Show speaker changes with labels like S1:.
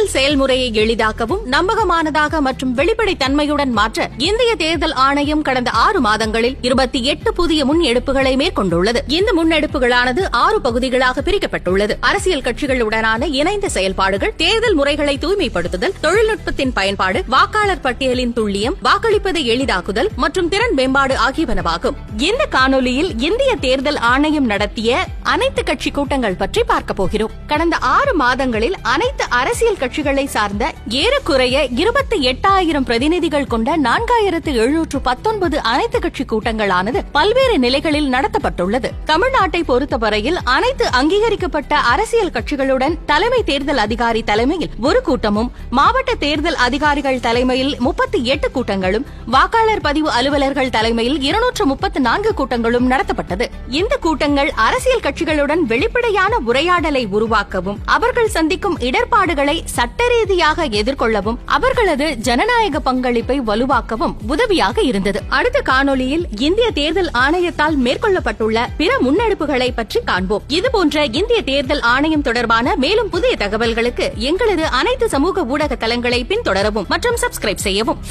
S1: தேர்தல் செயல்முறையை எளிதாக்கவும் நம்பகமானதாக மற்றும் வெளிப்படை தன்மையுடன் மாற்ற இந்திய தேர்தல் ஆணையம் கடந்த 6 மாதங்களில் 28 புதிய முன்னெடுப்புகளை மேற்கொண்டுள்ளது. இந்த முன்னெடுப்புகளானது 6 பகுதிகளாக பிரிக்கப்பட்டுள்ளது. அரசியல் கட்சிகளுடனான இணைந்த செயல்பாடுகள், தேர்தல் முறைகளை தூய்மைப்படுத்துதல், தொழில்நுட்பத்தின் பயன்பாடு, வாக்காளர் பட்டியலின் துல்லியம், வாக்களிப்பதை எளிதாக்குதல் மற்றும் திறன் மேம்பாடு ஆகியவனவாகும். இந்த காணொலியில் இந்திய தேர்தல் ஆணையம் நடத்திய அனைத்து கட்சி கூட்டங்கள் பற்றி பார்க்க போகிறோம். கடந்த 6 மாதங்களில் அனைத்து அரசியல் கட்சிகளை சார்ந்த ஏறக்குறைய 28,000 பிரதிநிதிகள் கொண்ட 4,719 அனைத்து கட்சி கூட்டங்களானது பல்வேறு நிலைகளில் நடத்தப்பட்டுள்ளது. தமிழ்நாட்டை பொறுத்தவரையில் அனைத்து அங்கீகரிக்கப்பட்ட அரசியல் கட்சிகளுடன் தலைமை தேர்தல் அதிகாரி தலைமையில் ஒரு கூட்டமும், மாவட்ட தேர்தல் அதிகாரிகள் தலைமையில் 38 கூட்டங்களும், வாக்காளர் பதிவு அலுவலர்கள் தலைமையில் 234 கூட்டங்களும் நடத்தப்பட்டது. இந்த கூட்டங்கள் அரசியல் கட்சிகளுடன் வெளிப்படையான உரையாடலை உருவாக்கவும், அவர்கள் சந்திக்கும் இடர்பாடுகளை சட்ட ரீதியாக எதிர்கொள்ளவும், அவர்களது ஜனநாயக பங்களிப்பை வலுவாக்கவும் உதவியாக இருந்தது. அடுத்த காணொலியில் இந்திய தேர்தல் ஆணையத்தால் மேற்கொள்ளப்பட்டுள்ள பிற முன்னெடுப்புகளை பற்றி காண்போம். இதுபோன்ற இந்திய தேர்தல் ஆணையம் தொடர்பான மேலும் புதிய தகவல்களுக்கு எங்களது அனைத்து சமூக ஊடக தளங்களை பின்தொடரவும் மற்றும் சப்ஸ்கிரைப் செய்யவும்.